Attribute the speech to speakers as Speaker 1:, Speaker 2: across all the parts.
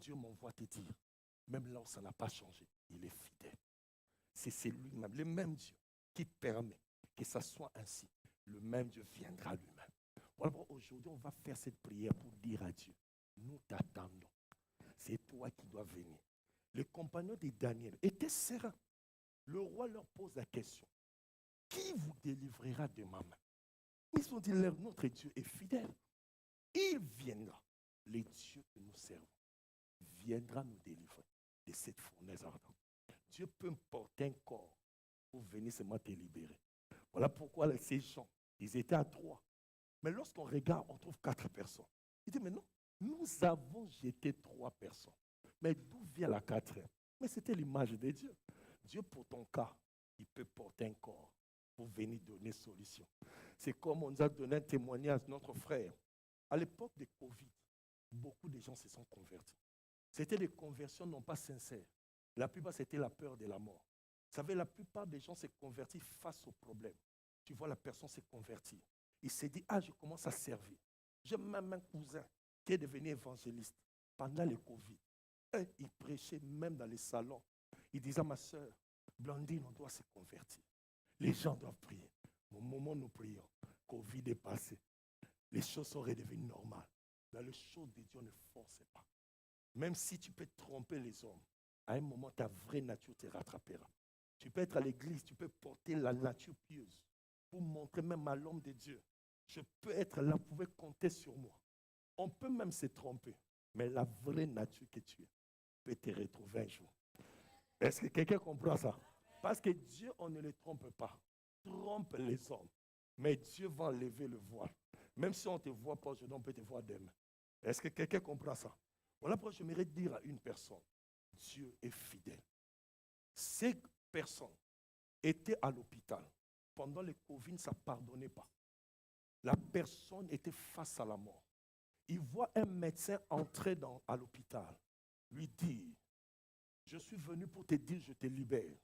Speaker 1: Dieu m'envoie te dire, même là où ça n'a pas changé, il est fidèle. C'est lui-même, le même Dieu qui permet que ça soit ainsi. Le même Dieu viendra lui-même. Voilà pourquoi aujourd'hui, on va faire cette prière pour dire à Dieu, nous t'attendons. C'est toi qui dois venir. Les compagnons de Daniel étaient sereins. Le roi leur pose la question, qui vous délivrera de ma main? Ils ont dit, notre Dieu est fidèle. Il viendra. Les dieux que nous servons viendra nous délivrer de cette fournaise ardente. Dieu peut me porter un corps pour venir seulement te libérer. Voilà pourquoi ces gens, ils étaient à 3. Mais lorsqu'on regarde, on trouve 4 personnes. Il dit, mais non, nous avons jeté 3 personnes. Mais d'où vient la 4e? Mais c'était l'image de Dieu. Dieu, pour ton cas, il peut porter un corps pour venir donner solution. C'est comme on nous a donné un témoignage, notre frère. À l'époque de Covid, beaucoup de gens se sont convertis. C'était des conversions non pas sincères. La plupart, c'était la peur de la mort. Vous savez, la plupart des gens se convertissent face au problème. Tu vois la personne se convertir. Il s'est dit, je commence à servir. J'ai même un cousin qui est devenu évangéliste pendant le Covid. Et il prêchait même dans les salons. Il disait à ma soeur, Blandine, on doit se convertir. Les gens doivent prier. Au moment où nous prions, Covid est passé. Les choses sont redevenues normales. Dans les choses de Dieu, on ne force pas. Même si tu peux tromper les hommes, à un moment, ta vraie nature te rattrapera. Tu peux être à l'église, tu peux porter la nature pieuse pour montrer même à l'homme de Dieu. Je peux être là, vous pouvez compter sur moi. On peut même se tromper, mais la vraie nature que tu es peut te retrouver un jour. Est-ce que quelqu'un comprend ça? Parce que Dieu, on ne le trompe pas. Trompe les hommes. Mais Dieu va enlever le voile. Même si on ne te voit pas aujourd'hui, on peut te voir demain. Est-ce que quelqu'un comprend ça? Voilà pourquoi j'aimerais dire à une personne, Dieu est fidèle. Ces personnes étaient à l'hôpital. Pendant le Covid, ça ne pardonnait pas. La personne était face à la mort. Il voit un médecin entrer à l'hôpital, lui dire, je suis venu pour te dire, je te libère.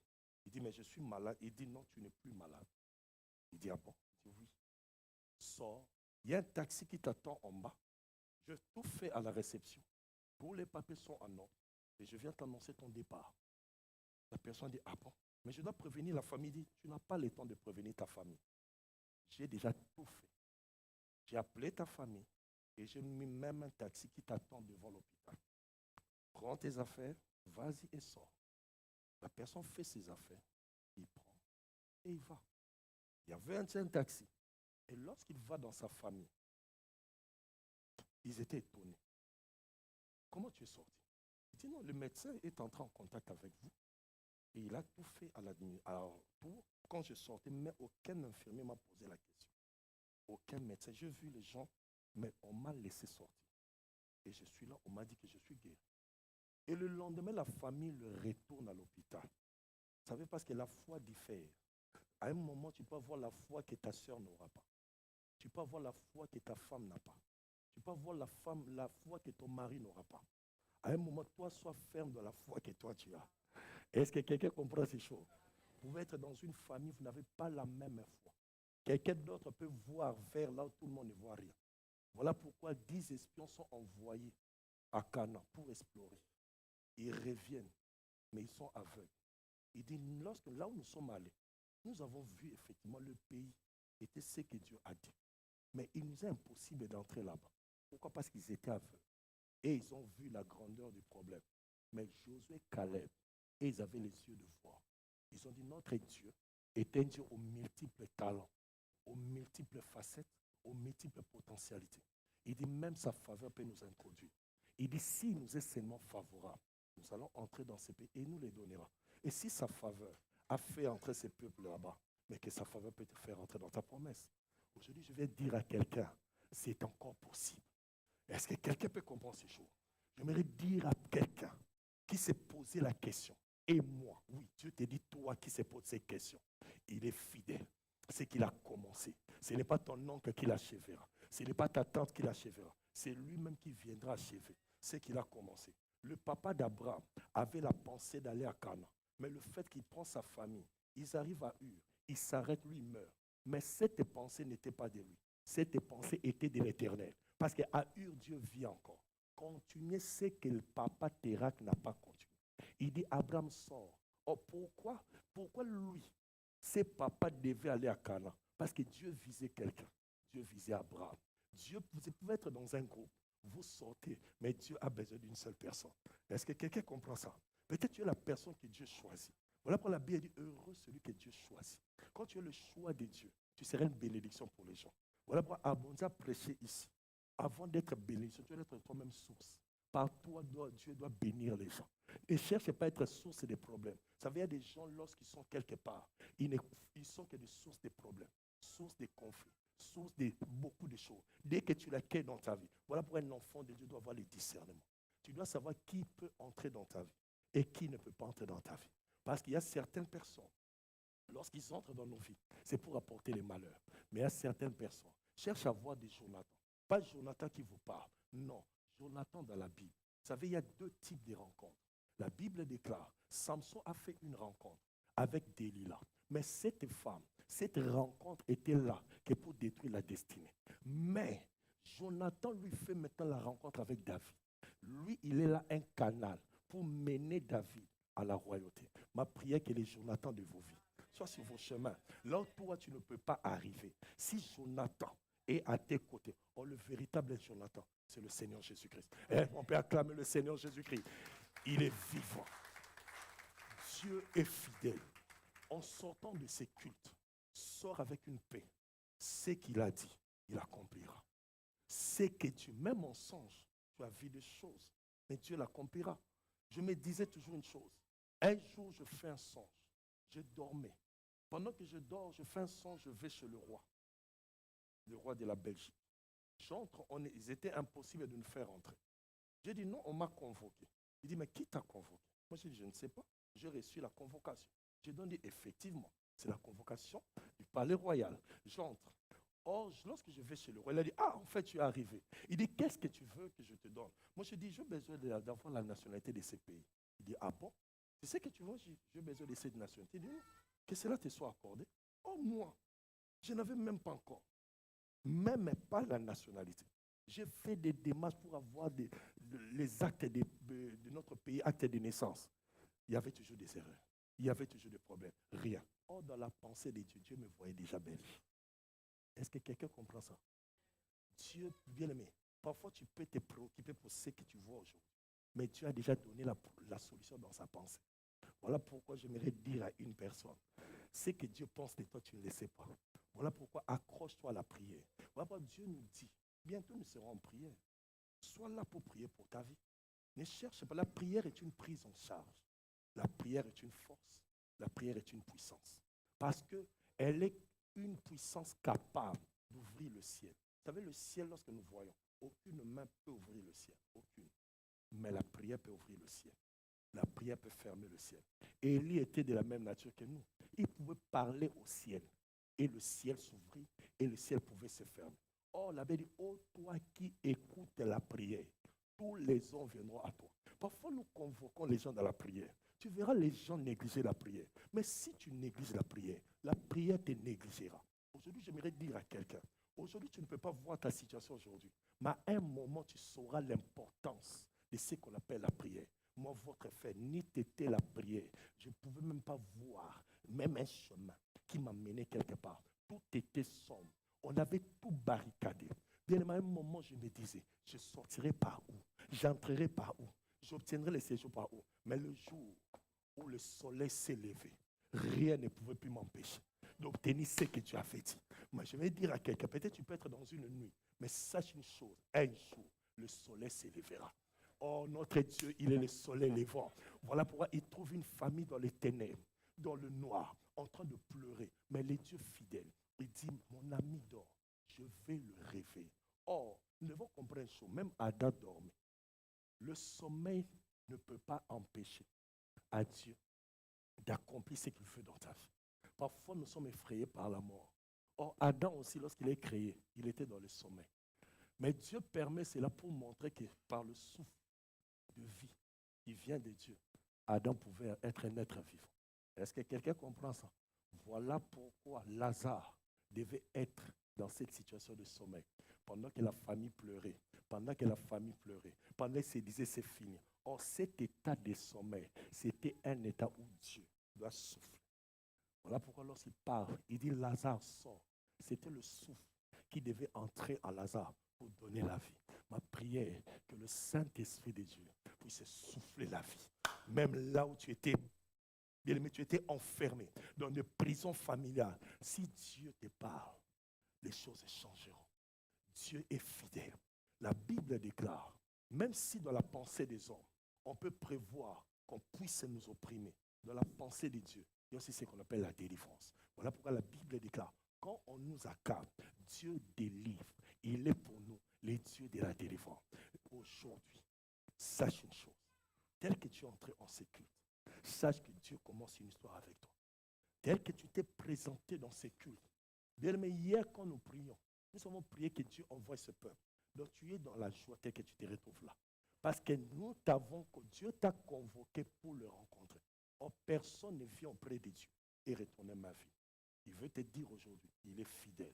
Speaker 1: Il dit, mais je suis malade. Il dit, non, tu n'es plus malade. Il dit, ah bon? Il dit, oui. Sors. Il y a un taxi qui t'attend en bas. Je tout fais à la réception. Tous les papiers sont en ordre. Et je viens t'annoncer ton départ. La personne dit, ah bon? Mais je dois prévenir la famille. Il dit, tu n'as pas le temps de prévenir ta famille. J'ai déjà tout fait. J'ai appelé ta famille et j'ai mis même un taxi qui t'attend devant l'hôpital. Prends tes affaires, vas-y et sors. La personne fait ses affaires, il prend et il va. Il y avait un taxi. Et lorsqu'il va dans sa famille, ils étaient étonnés. Comment tu es sorti? Il dit non, le médecin est entré en contact avec vous et il a tout fait à la nuit. Alors, quand je sortais, mais aucun infirmier m'a posé la question. Aucun médecin. J'ai vu les gens, mais on m'a laissé sortir. Et je suis là, on m'a dit que je suis guéri. Et le lendemain, la famille le retourne à l'hôpital. Vous savez, parce que la foi diffère. À un moment, tu peux avoir la foi que ta soeur n'aura pas. Tu peux avoir la foi que ta femme n'a pas. Tu peux avoir la foi que ton mari n'aura pas. À un moment, toi, sois ferme dans la foi que toi, tu as. Est-ce que quelqu'un comprend ces choses? Vous pouvez être dans une famille, vous n'avez pas la même foi. Quelqu'un d'autre peut voir vers là où tout le monde ne voit rien. Voilà pourquoi 10 espions sont envoyés à Canaan pour explorer. Ils reviennent, mais ils sont aveugles. Il dit, là où nous sommes allés, nous avons vu effectivement le pays était ce que Dieu a dit. Mais il nous est impossible d'entrer là-bas. Pourquoi? Parce qu'ils étaient aveugles. Et ils ont vu la grandeur du problème. Mais Josué et Caleb, et ils avaient les yeux de voir. Ils ont dit, notre Dieu est un Dieu aux multiples talents, aux multiples facettes, aux multiples potentialités. Il dit, même sa faveur peut nous introduire. Il dit, s'il nous est seulement favorable, nous allons entrer dans ce pays et il nous les donnera. Et si sa faveur a fait entrer ces peuples là-bas, mais que sa faveur peut te faire entrer dans ta promesse. Aujourd'hui, je vais dire à quelqu'un, c'est encore possible. Est-ce que quelqu'un peut comprendre ces choses? J'aimerais dire à quelqu'un qui s'est posé la question, et moi, oui, Dieu te dit, toi qui s'est posé ces questions, il est fidèle. C'est qu'il a commencé. Ce n'est pas ton oncle qui l'achèvera. Ce n'est pas ta tante qui l'achèvera. C'est lui-même qui viendra achever. C'est qu'il a commencé. Le papa d'Abraham avait la pensée d'aller à Canaan. Mais le fait qu'il prend sa famille, ils arrivent à Ur, il s'arrête, lui, il meurt. Mais cette pensée n'était pas de lui. Cette pensée était de l'Éternel. Parce qu'à Ur, Dieu vit encore. continuer ce que le papa Térac n'a pas continué. Il dit, Abraham sort. Oh, pourquoi? Pourquoi lui, ses papas devaient aller à Canaan? Parce que Dieu visait quelqu'un. Dieu visait Abraham. Dieu, vous pouvez être dans un groupe, vous sortez, mais Dieu a besoin d'une seule personne. Est-ce que quelqu'un comprend ça? Peut-être tu es la personne que Dieu choisit. Voilà pourquoi la Bible dit, heureux celui que Dieu choisit. Quand tu as le choix de Dieu, tu seras une bénédiction pour les gens. Voilà pourquoi Abonzi a prêché ici. Avant d'être bénédiction, tu dois être toi-même source. Par toi, Dieu doit bénir les gens. Ne cherche pas à être source des problèmes. Vous savez, il y a des gens, lorsqu'ils sont quelque part, ils sont que des sources des problèmes, sources des conflits, sources de beaucoup de choses. Dès que tu l'accueilles dans ta vie, voilà pourquoi un enfant de Dieu doit avoir le discernement. Tu dois savoir qui peut entrer dans ta vie et qui ne peut pas entrer dans ta vie. Parce qu'il y a certaines personnes, lorsqu'ils entrent dans nos vies, c'est pour apporter les malheurs. Mais il y a certaines personnes, cherche à voir des Jonathan. Pas Jonathan qui vous parle, non, Jonathan dans la Bible. Vous savez, il y a deux types de rencontres. La Bible déclare, Samson a fait une rencontre avec Delilah. Mais cette femme, cette rencontre était là que pour détruire la destinée. Mais Jonathan lui fait maintenant la rencontre avec David. Lui, il est là un canal pour mener David à la royauté. Ma prière que les Jonathan de vos vies soient sur vos chemins. Là où toi, tu ne peux pas arriver. Si Jonathan est à tes côtés, oh, le véritable Jonathan, c'est le Seigneur Jésus-Christ. On peut acclamer le Seigneur Jésus-Christ. Il est vivant. Dieu est fidèle. En sortant de ces cultes, sors avec une paix. Ce qu'il a dit, il accomplira. C'est que tu, même en songe, tu as vu des choses, mais Dieu l'accomplira. Je me disais toujours une chose. Un jour, je fais un songe. Je dormais. Pendant que je dors, je fais un songe, je vais chez le roi de la Belgique. J'entre, ils étaient impossibles de nous faire entrer. J'ai dit non, on m'a convoqué. Il dit, mais qui t'a convoqué? Moi, j'ai dit, je ne sais pas. J'ai reçu la convocation. J'ai donc dit, effectivement, c'est la convocation du palais royal. J'entre. Or, lorsque je vais chez le roi, il a dit, ah, en fait, tu es arrivé. Il dit, qu'est-ce que tu veux que je te donne? Moi, je dis, j'ai besoin d'avoir la nationalité de ces pays. Il dit, ah bon? C'est ce que tu veux? J'ai besoin de cette nationalité. Il dit, que cela te soit accordé. Oh, moi, je n'avais même pas encore. Même pas la nationalité. J'ai fait des démarches pour avoir les actes de notre pays, actes de naissance. Il y avait toujours des erreurs. Il y avait toujours des problèmes. Rien. Or, dans la pensée de Dieu, Dieu me voyait déjà belle. Est-ce que quelqu'un comprend ça? Dieu, bien aimé, parfois tu peux te préoccuper pour ce que tu vois aujourd'hui. Mais Dieu a déjà donné la solution dans sa pensée. Voilà pourquoi j'aimerais dire à une personne, ce que Dieu pense de toi, tu ne le sais pas. Voilà pourquoi accroche-toi à la prière. Voilà pourquoi Dieu nous dit, bientôt nous serons en prière. Sois là pour prier pour ta vie. Ne cherche pas. La prière est une prise en charge. La prière est une force. La prière est une puissance. Parce qu'elle est une puissance capable d'ouvrir le ciel. Vous savez, le ciel, lorsque nous voyons, aucune main peut ouvrir le ciel. Aucune. Mais la prière peut ouvrir le ciel. La prière peut fermer le ciel. Élie était de la même nature que nous. Il pouvait parler au ciel. Et le ciel s'ouvrit et le ciel pouvait se fermer. Or, la Bible dit, oh, toi qui écoutes la prière, tous les hommes viendront à toi. Parfois, nous convoquons les gens dans la prière. Tu verras les gens négliger la prière. Mais si tu négliges la prière te négligera. Aujourd'hui, j'aimerais dire à quelqu'un, aujourd'hui, tu ne peux pas voir ta situation aujourd'hui. Mais à un moment, tu sauras l'importance de ce qu'on appelle la prière. Moi, votre frère, ni t'était la prière. Je ne pouvais même pas voir, même un chemin qui m'a mené quelque part. Tout était sombre. On avait tout barricadé. Bien, à un moment, je me disais, je sortirai par où? J'entrerai par où? J'obtiendrai le séjour par où? Mais le jour où le soleil s'est levé, rien ne pouvait plus m'empêcher d'obtenir ce que tu as fait dit. Moi, je vais dire à quelqu'un, peut-être tu peux être dans une nuit, mais sache une chose, un jour, le soleil s'élèvera. Oh, notre Dieu, il est le soleil levant. Voilà pourquoi il trouve une famille dans les ténèbres, dans le noir, en train de pleurer. Mais les dieux fidèles, il dit, mon ami dort, je vais le réveiller. Or, nous devons comprendre une chose, même Adam dormait. Le sommeil ne peut pas empêcher à Dieu d'accomplir ce qu'il veut dans ta vie. Parfois, nous sommes effrayés par la mort. Or, Adam aussi, lorsqu'il est créé, il était dans le sommeil. Mais Dieu permet cela pour montrer que par le souffle de vie qui vient de Dieu, Adam pouvait être un être vivant. Est-ce que quelqu'un comprend ça? Voilà pourquoi Lazare devait être dans cette situation de sommeil. pendant que la famille pleurait, pendant qu'elle se disait c'est fini. Or, cet état de sommeil, c'était un état où Dieu doit souffler. Voilà pourquoi lorsqu'il parle, il dit Lazare sort. C'était le souffle qui devait entrer en Lazare pour donner la vie. Ma prière, que le Saint-Esprit de Dieu puisse souffler la vie. Même là où tu étais, bien-aimé, tu étais enfermé dans une prison familiale. Si Dieu te parle, les choses changeront. Dieu est fidèle. La Bible déclare, même si dans la pensée des hommes, on peut prévoir qu'on puisse nous opprimer, dans la pensée de Dieu, il y a aussi ce qu'on appelle la délivrance. Voilà pourquoi la Bible déclare, quand on nous accable, Dieu délivre. Il est pour nous les dieux de la délivrance. Aujourd'hui, sache une chose, tel que tu es entré en sécurité, sache que Dieu commence une histoire avec toi. Tel que tu t'es présenté dans ces cultes. Bien aimé, hier quand nous prions, nous avons prié que Dieu envoie ce peuple. Donc tu es dans la joie tel que tu te retrouves là. Parce que nous t'avons, Dieu t'a convoqué pour le rencontrer. Or, personne ne vient auprès de Dieu et retourner ma vie. Il veut te dire aujourd'hui, il est fidèle.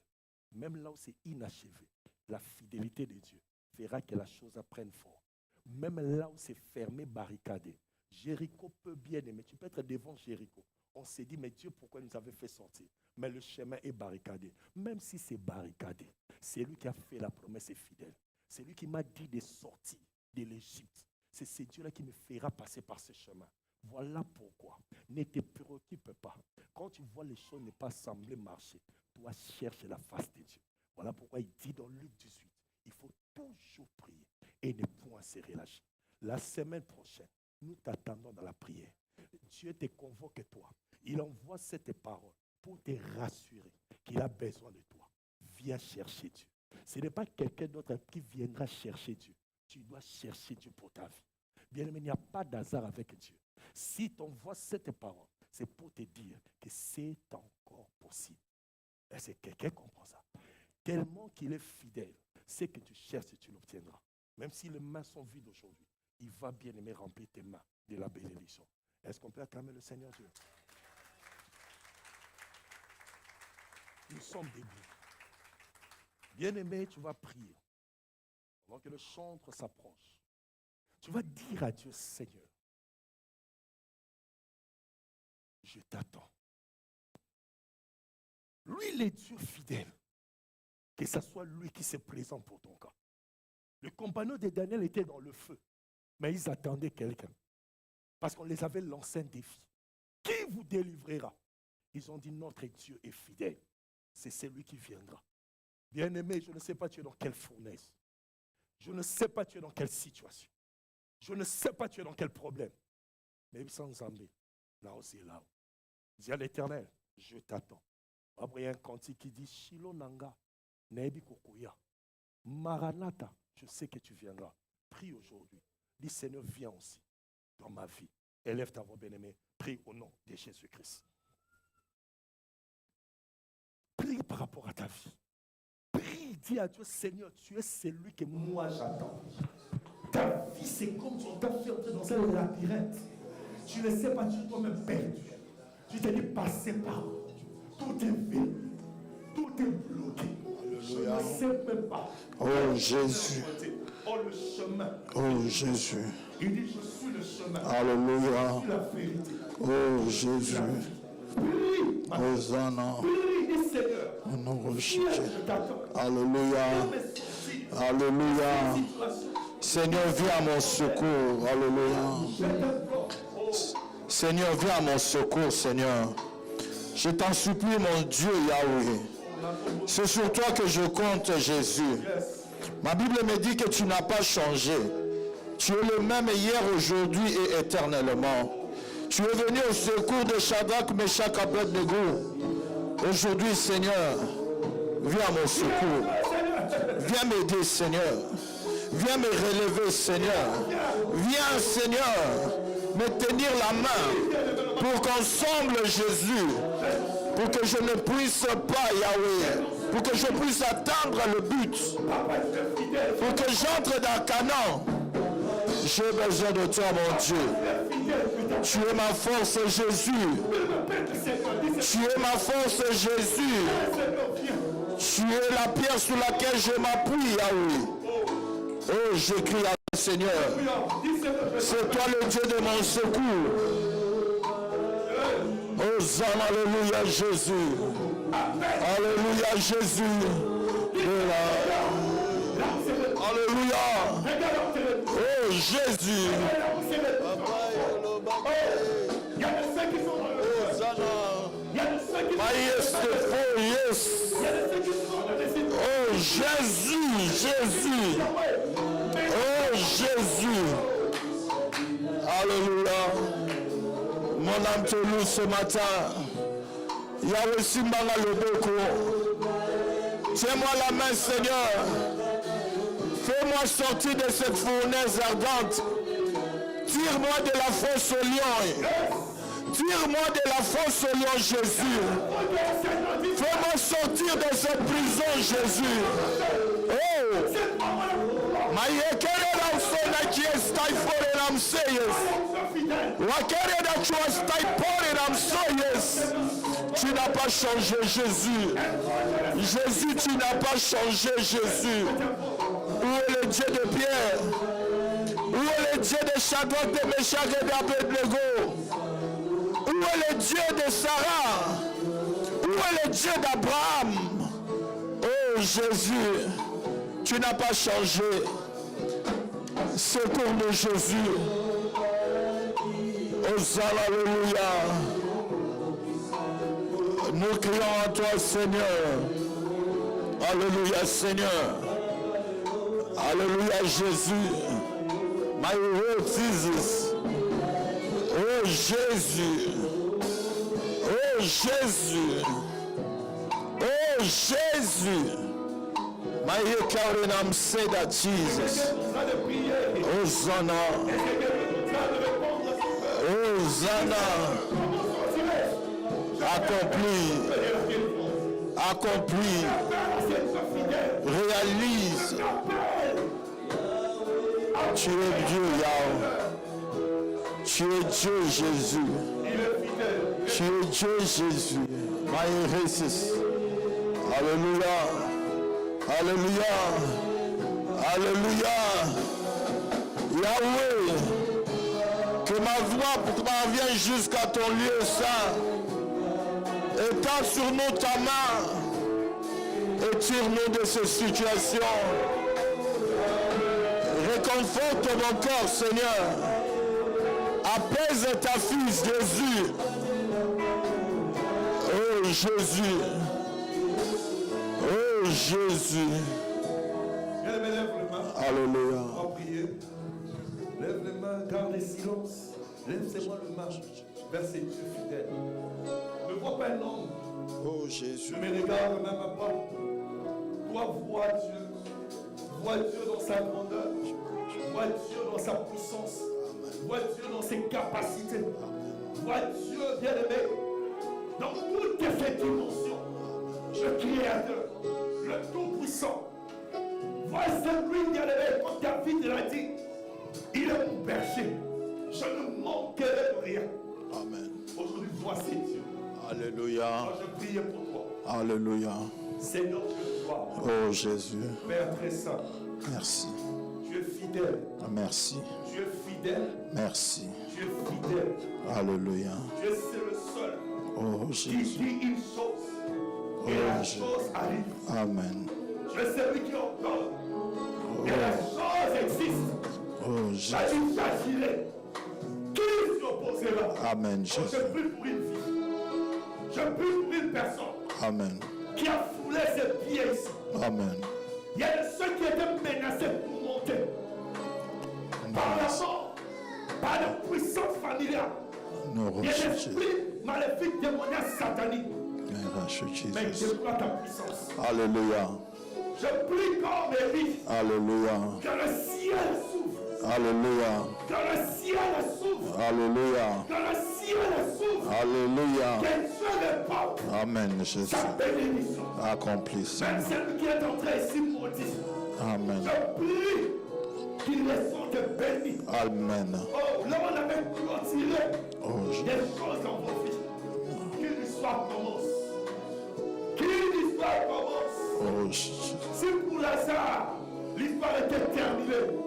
Speaker 1: Même là où c'est inachevé, la fidélité de Dieu fera que la chose prenne forme. Même là où c'est fermé, barricadé. Jéricho peut bien aimer. Tu peux être devant Jéricho. On s'est dit, mais Dieu, pourquoi il nous avait fait sortir? Mais le chemin est barricadé. Même si c'est barricadé, c'est lui qui a fait la promesse et fidèle. C'est lui qui m'a dit de sortir de l'Égypte. C'est ce Dieu-là qui me fera passer par ce chemin. Voilà pourquoi. Ne te préoccupe pas. Quand tu vois les choses ne pas sembler marcher, toi cherche la face de Dieu. Voilà pourquoi il dit dans Luc 18, il faut toujours prier et ne point se relâcher. La semaine prochaine, nous t'attendons dans la prière. Dieu te convoque toi. Il envoie cette parole pour te rassurer qu'il a besoin de toi. Viens chercher Dieu. Ce n'est pas quelqu'un d'autre qui viendra chercher Dieu. Tu dois chercher Dieu pour ta vie. Bien aimé, il n'y a pas d'hasard avec Dieu. Si tu envoies cette parole, c'est pour te dire que c'est encore possible. Est-ce que quelqu'un comprend ça? Tellement qu'il est fidèle, c'est que tu cherches et tu l'obtiendras. Même si les mains sont vides aujourd'hui, il va bien aimer remplir tes mains de la bénédiction. Est-ce qu'on peut acclamer le Seigneur Dieu? Nous sommes debout. Bien-aimé, tu vas prier. Avant que le chantre s'approche, tu vas dire à Dieu, Seigneur, je t'attends. Lui, il est Dieu fidèle. Que ce soit lui qui se présente pour ton cas. Les compagnons de Daniel étaient dans le feu, mais ils attendaient quelqu'un. Parce qu'on les avait lancé un défi. Qui vous délivrera? Ils ont dit, notre Dieu est fidèle. C'est celui qui viendra. Bien-aimé, je ne sais pas tu es dans quelle fournaise. Je ne sais pas tu es dans quelle situation. Je ne sais pas tu es dans quel problème. Mais sans Zambé, là aussi, là-haut. Dis à l'Éternel, je t'attends. Après, il y a un cantique qui dit, Shilo Nanga, Nebi Kokoya, Maranatha, je sais que tu viendras. Prie aujourd'hui. Dis, Seigneur, viens aussi dans ma vie. Élève ta voix, bien-aimé. Prie au nom de Jésus-Christ. Prie par rapport à ta vie. Prie, dis à Dieu, Seigneur, tu es celui que moi j'attends. Ta vie, c'est comme si on t'a fait entrer dans un labyrinthe. Tu ne sais pas, tu es toi-même perdu. Tu t'es dit, passer par où? Tout est vide. Tout est bloqué. Je ne sais même pas.
Speaker 2: Oh Jésus.
Speaker 1: Oh le chemin.
Speaker 2: Oh Jésus.
Speaker 1: Il dit, je suis le chemin.
Speaker 2: Alléluia.
Speaker 1: Je suis la vérité.
Speaker 2: Oh Jésus. Hosanna. Alléluia. Alléluia. Seigneur, viens à mon secours. Alléluia. Seigneur, viens à mon secours, Seigneur. Je t'en supplie, mon Dieu Yahweh. C'est sur toi que je compte, Jésus. Ma Bible me dit que tu n'as pas changé. Tu es le même hier, aujourd'hui et éternellement. Tu es venu au secours de Shadrach, Meshach, Abednego. Aujourd'hui, Seigneur, viens à mon secours. Viens m'aider, Seigneur. Viens me relever, Seigneur. Viens, Seigneur, me tenir la main pour qu'ensemble, Jésus, pour que je ne puisse pas, Yahweh, pour que je puisse atteindre le but, pour que j'entre dans Canaan. J'ai besoin de toi, mon Dieu. Tu es ma force, Jésus. Tu es ma force, Jésus. Tu Tu es la pierre sur laquelle je m'appuie, Yahweh. Oh, je crie à toi, Seigneur. C'est toi le Dieu de mon secours. Oh, alléluia, Jésus. Alléluia, Jésus. Alléluia. Oh, Jésus. Oh, Jésus, Jésus. Oh, Jésus. Alléluia. Mon âme te loue ce matin. Yahweh Simbanga Loboko. Tiens-moi la main, Seigneur. Fais-moi sortir de cette fournaise ardente. Tire-moi de la fosse au lion. Tire-moi de la fosse au lion, Jésus. Fais-moi sortir de cette prison, Jésus. Oh! Tu n'as pas changé, Jésus. Jésus, tu n'as pas changé, Jésus. Où est le Dieu de Pierre? Où est le Dieu de Shadrach, de Meshach et d'Abednego? Où est le Dieu de Sarah? Où est le Dieu d'Abraham? Oh Jésus, tu n'as pas changé. Secours-nous, Jésus. Hosanna, alléluia. Nous crions à toi, Seigneur. Alléluia, Seigneur. Alléluia, Jésus. My Lord Jesus. Oh Jésus. Oh Jésus. Oh Jésus. My Yekarinam say that Jesus. Hosanna. Hosanna. Accompli. Accompli. Réalise. Tu es Dieu, Yahweh. Tu es Dieu, Jésus. Tu es Dieu, Jésus. My races. Alléluia. Alléluia. Alléluia. Yahweh. Que ma voix parvienne jusqu'à ton lieu saint. Étends sur nous ta main. Et tire-nous de ces situations. Réconforte mon corps, Seigneur. Apaise ta fille, Jésus. Oh Jésus. Oh Jésus. Alléluia.
Speaker 1: On va prier. Lève les mains, garde le silence. Lève-moi le main vers ces dieux fidèles. Ne vois pas un homme.
Speaker 2: Oh Jésus.
Speaker 1: Ne me regarde même pas. Toi, vois Dieu. Vois Dieu dans sa grandeur. Vois Dieu dans sa puissance. Vois Dieu dans ses capacités. Vois Dieu bien-aimé dans toutes ces dimensions. Le Créateur, le Tout-Puissant. Vois celui bien-aimé, comme David l'a dit. Il est mon berger. Je ne manquerai de rien.
Speaker 2: Amen.
Speaker 1: Aujourd'hui, voici Dieu.
Speaker 2: Alléluia.
Speaker 1: Moi, je prie pour toi.
Speaker 2: Alléluia.
Speaker 1: Seigneur, je crois.
Speaker 2: Oh Jésus.
Speaker 1: Père très saint.
Speaker 2: Merci.
Speaker 1: Tu es fidèle.
Speaker 2: Merci.
Speaker 1: Tu es fidèle.
Speaker 2: Merci.
Speaker 1: Tu es fidèle.
Speaker 2: Alléluia.
Speaker 1: Tu es le seul
Speaker 2: Oh
Speaker 1: qui
Speaker 2: Jésus.
Speaker 1: dit une chose. Et la chose arrive.
Speaker 2: Amen.
Speaker 1: Tu es celui qui ordonne. Et la chose existe.
Speaker 2: Oh
Speaker 1: La
Speaker 2: Jésus.
Speaker 1: vie j'agirai. Qui s'opposera?
Speaker 2: Amen,
Speaker 1: Je
Speaker 2: Jésus.
Speaker 1: prie pour une vie. Je prie pour une personne
Speaker 2: Amen.
Speaker 1: qui a foulé ses pieds ici.
Speaker 2: Amen.
Speaker 1: Il y a ceux qui étaient menacés pour monter. Par la mort, par la puissance familiale.
Speaker 2: Nous
Speaker 1: Il y a des
Speaker 2: recherchons.
Speaker 1: esprits maléfiques, démoniaques, sataniques. Mais je
Speaker 2: Jésus.
Speaker 1: crois ta puissance.
Speaker 2: Alléluia.
Speaker 1: Je prie comme Élie
Speaker 2: Alléluia.
Speaker 1: que le ciel s'ouvre.
Speaker 2: Alléluia.
Speaker 1: Que le ciel s'ouvre.
Speaker 2: Alléluia.
Speaker 1: Que le ciel s'ouvre.
Speaker 2: Alléluia.
Speaker 1: Que Dieu répande
Speaker 2: Amen, Jésus.
Speaker 1: sa bénédiction.
Speaker 2: Accomplis ça.
Speaker 1: Même celui qui est entré ici maudit.
Speaker 2: Amen.
Speaker 1: Je prie qu'il les sente bénis.
Speaker 2: Amen.
Speaker 1: Oh, là on avait clôturé
Speaker 2: Oh
Speaker 1: des
Speaker 2: Jésus.
Speaker 1: choses dans vos vies. Qu'une histoire commence. Qu'une histoire l'histoire commence.
Speaker 2: Oh, Jésus.
Speaker 1: Si pour Lazare, l'histoire était terminée,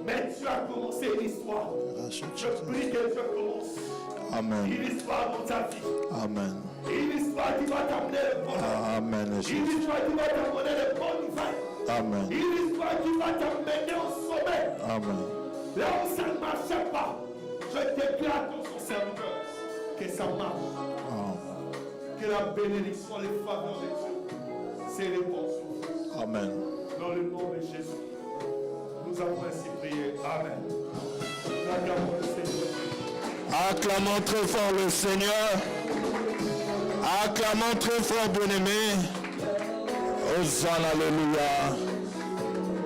Speaker 1: mais tu as commencé une histoire. Je prie que Dieu commence
Speaker 2: Amen.
Speaker 1: une histoire dans ta vie.
Speaker 2: Amen.
Speaker 1: Une histoire qui va t'amener le bonheur.
Speaker 2: Amen.
Speaker 1: Une
Speaker 2: Jésus.
Speaker 1: histoire qui va t'amener le bonnes nouvelles.
Speaker 2: Amen.
Speaker 1: Une histoire qui va t'amener au sommet.
Speaker 2: Amen.
Speaker 1: Là où ça ne marchait pas, je déclare dans son serviteur que ça marche. Que la bénédiction, les faveurs de Dieu, c'est les bons.
Speaker 2: Amen.
Speaker 1: Dans le nom de Jésus, nous avons ainsi prié. Amen. Acclamons le Seigneur.
Speaker 2: Acclamons très fort le Seigneur. Acclamons très fort, bien-aimé. Hosanna, alléluia.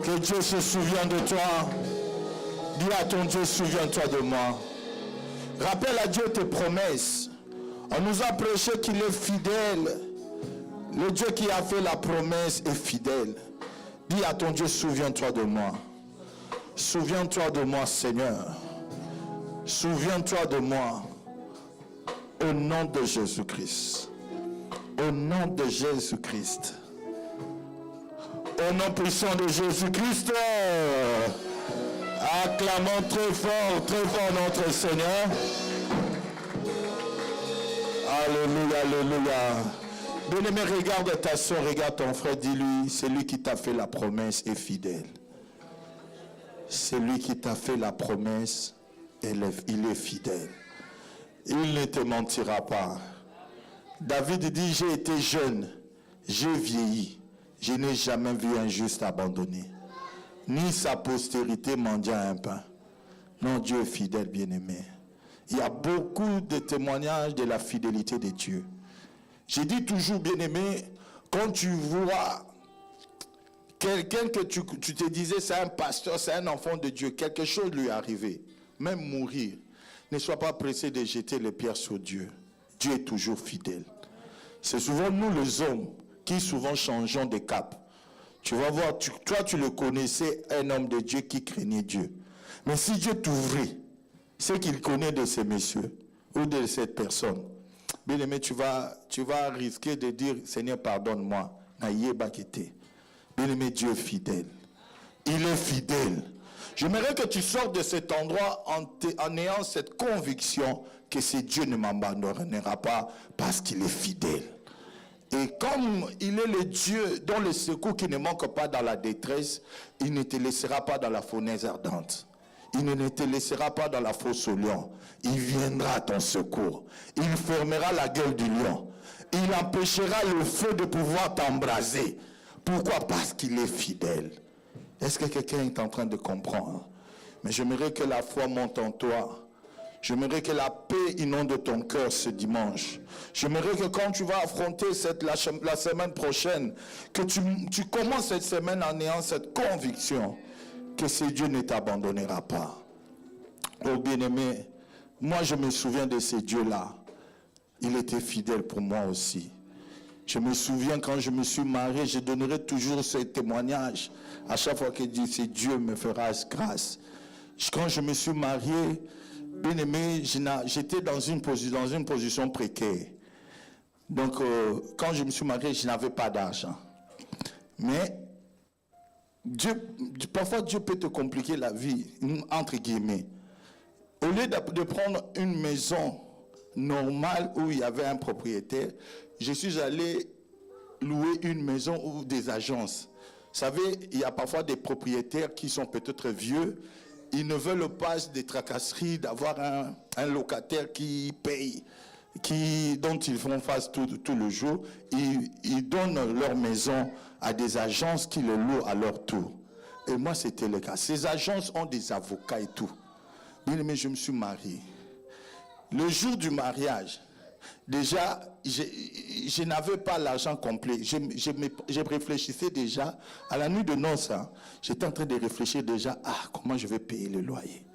Speaker 2: Que Dieu se souvienne de toi. Dis à ton Dieu, souviens-toi de moi. Rappelle à Dieu tes promesses. On nous a prêché qu'il est fidèle. Le Dieu qui a fait la promesse est fidèle. Dis à ton Dieu, souviens-toi de moi. Souviens-toi de moi, Seigneur. Souviens-toi de moi. Au nom de Jésus-Christ. Au nom de Jésus-Christ. Au nom puissant de Jésus-Christ. Acclamons très fort notre Seigneur. Alléluia, alléluia. Bien-aimé, regarde ta soeur, regarde ton frère, dis-lui, c'est lui qui t'a fait la promesse est fidèle. C'est lui qui t'a fait la promesse, il est fidèle. Il ne te mentira pas. David dit, j'ai été jeune, j'ai vieilli, je n'ai jamais vu un juste abandonné, ni sa postérité mendiant un pain. Non, Dieu est fidèle, bien-aimé. Il y a beaucoup de témoignages de la fidélité de Dieu. J'ai dit toujours, bien-aimé, quand tu vois quelqu'un que tu te disais, c'est un pasteur, c'est un enfant de Dieu, quelque chose lui est arrivé, même mourir, ne sois pas pressé de jeter les pierres sur Dieu. Dieu est toujours fidèle. C'est souvent nous les hommes qui souvent changeons de cap. Tu vas voir, toi tu le connaissais, un homme de Dieu qui craignait Dieu. Mais si Dieu t'ouvrait, ce qu'il connaît de ces messieurs ou de cette personne, bien aimé, tu vas risquer de dire, Seigneur, pardonne-moi. Bien aimé, Dieu est fidèle. Il est fidèle. J'aimerais que tu sortes de cet endroit en ayant cette conviction que ce Dieu ne m'abandonnera pas parce qu'il est fidèle. Et comme il est le Dieu dont le secours qui ne manque pas dans la détresse, il ne te laissera pas dans la fournaise ardente. Il ne te laissera pas dans la fosse au lion. Il viendra à ton secours. Il fermera la gueule du lion. Il empêchera le feu de pouvoir t'embraser. Pourquoi? Parce qu'il est fidèle. Est-ce que quelqu'un est en train de comprendre? Mais j'aimerais que la foi monte en toi. J'aimerais que la paix inonde ton cœur ce dimanche. J'aimerais que quand tu vas affronter la semaine prochaine, que tu commences cette semaine en ayant cette conviction que ce Dieu ne t'abandonnera pas. Oh bien-aimé, moi je me souviens de ce Dieu-là. Il était fidèle pour moi aussi. Je me souviens quand je me suis marié, je donnerai toujours ce témoignage. À chaque fois que je dis, c'est Dieu me fera grâce. Quand je me suis marié, bien-aimé, j'étais dans une position précaire. Donc, quand je me suis marié, je n'avais pas d'argent. Mais, parfois Dieu peut te compliquer la vie, entre guillemets. Au lieu de prendre une maison normale où il y avait un propriétaire, je suis allé louer une maison ou des agences. Vous savez, il y a parfois des propriétaires qui sont peut-être vieux. Ils ne veulent pas des tracasseries, d'avoir un locataire qui paye, dont ils font face tout le jour. Ils donnent leur maison à des agences qui le louent à leur tour. Et moi, c'était le cas. Ces agences ont des avocats et tout. Mais je me suis marié. Le jour du mariage, déjà, je n'avais pas l'argent complet. Je réfléchissais déjà, à la nuit de noces, j'étais en train de réfléchir déjà, comment je vais payer le loyer.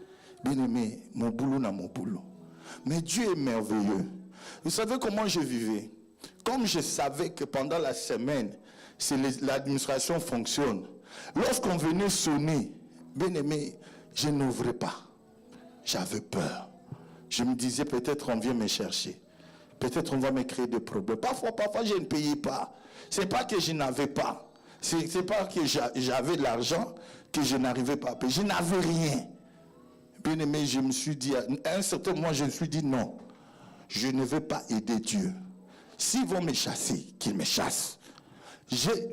Speaker 2: Bien aimé, mon boulot n'a mon boulot. Mais Dieu est merveilleux. Vous savez comment je vivais? Comme je savais que pendant la semaine, l'administration fonctionne. Lorsqu'on venait sonner, bien aimé, je n'ouvrais pas. J'avais peur. Je me disais peut-être on vient me chercher. peut-être on va me créer des problèmes. Parfois, je ne payais pas. Ce n'est pas que je n'avais pas. Ce n'est pas que j'avais de l'argent que je n'arrivais pas à payer. Je n'avais rien. Bien aimé, je me suis dit, à un certain moment, je me suis dit non. Je ne vais pas aider Dieu. S'ils vont me chasser, qu'ils me chassent.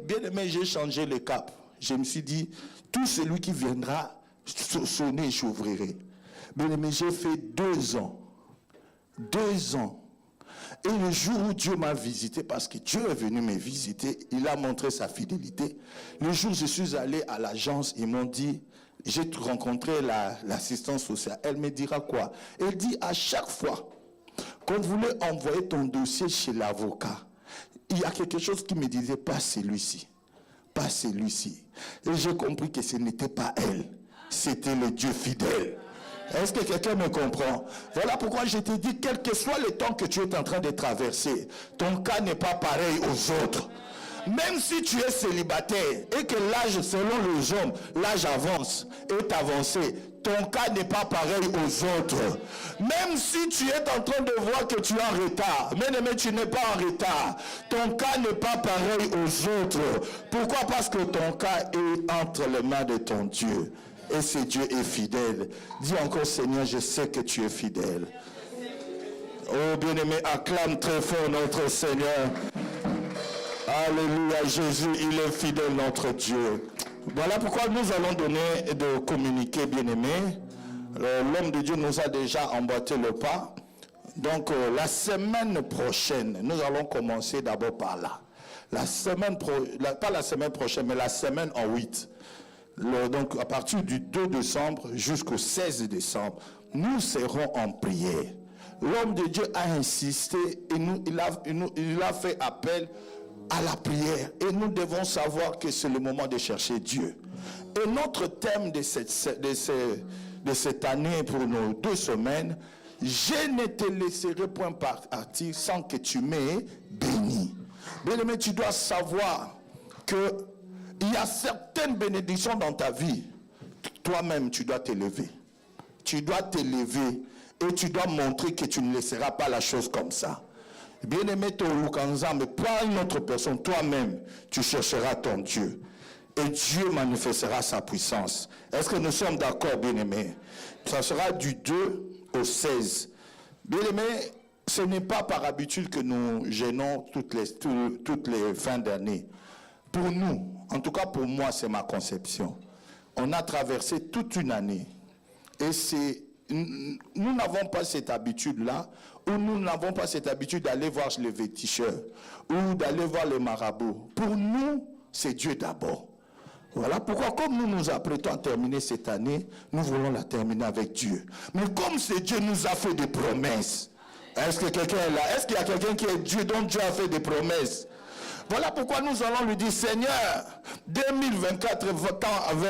Speaker 2: Bien aimé, j'ai changé le cap. Je me suis dit, tout celui qui viendra sonner, j'ouvrirai. Bien aimé, j'ai fait 2 ans. 2 ans. Et le jour où Dieu m'a visité, parce que Dieu est venu me visiter, il a montré sa fidélité. Le jour où je suis allé à l'agence, ils m'ont dit, j'ai rencontré l'assistante sociale. Elle me dira quoi? Elle dit, à chaque fois qu'on voulait envoyer ton dossier chez l'avocat, il y a quelque chose qui me disait, pas celui-ci. Pas celui-ci. Et j'ai compris que ce n'était pas elle. C'était le Dieu fidèle. Est-ce que quelqu'un me comprend? Voilà pourquoi je te dis, quel que soit le temps que tu es en train de traverser, ton cas n'est pas pareil aux autres. Même si tu es célibataire et que l'âge, selon les hommes, l'âge avance, est avancé, ton cas n'est pas pareil aux autres. Même si tu es en train de voir que tu es en retard, mais tu n'es pas en retard, ton cas n'est pas pareil aux autres. Pourquoi? Parce que ton cas est entre les mains de ton Dieu. Et ce Dieu est fidèle. Dis encore, Seigneur, je sais que tu es fidèle. Oh, bien-aimé, acclame très fort notre Seigneur. Alléluia, Jésus, il est fidèle, notre Dieu. Voilà pourquoi nous allons donner de communiquer, bien-aimé. L'homme de Dieu nous a déjà emboîté le pas. Donc, la semaine prochaine, nous allons commencer d'abord par là. Pas la semaine prochaine, mais la semaine en 8. Donc, à partir du 2 décembre jusqu'au 16 décembre, nous serons en prière. L'homme de Dieu a insisté et il a fait appel à la prière. Et nous devons savoir que c'est le moment de chercher Dieu. Et notre thème de cette année pour nos 2 semaines, je ne te laisserai point partir sans que tu m'aies béni. Bien-aimé, tu dois savoir que il y a certaines bénédictions dans ta vie. Toi-même, tu dois t'élever. Tu dois t'élever et tu dois montrer que tu ne laisseras pas la chose comme ça. Bien-aimé, mais pas une autre personne. Toi-même, tu chercheras ton Dieu. Et Dieu manifestera sa puissance. Est-ce que nous sommes d'accord, bien-aimé? Ça sera du 2 au 16. Bien-aimé, ce n'est pas par habitude que nous gênons toutes les fins d'année. Pour nous, en tout cas pour moi, c'est ma conception. On a traversé toute une année. Et nous n'avons pas cette habitude-là, ou nous n'avons pas cette habitude d'aller voir les féticheurs, ou d'aller voir les marabouts. Pour nous, c'est Dieu d'abord. Voilà pourquoi, comme nous nous apprêtons à terminer cette année, nous voulons la terminer avec Dieu. Mais comme c'est Dieu nous a fait des promesses, est-ce que quelqu'un est là? Est-ce qu'il y a quelqu'un qui est Dieu, dont Dieu a fait des promesses? Voilà pourquoi nous allons lui dire, Seigneur, 2024 tend vers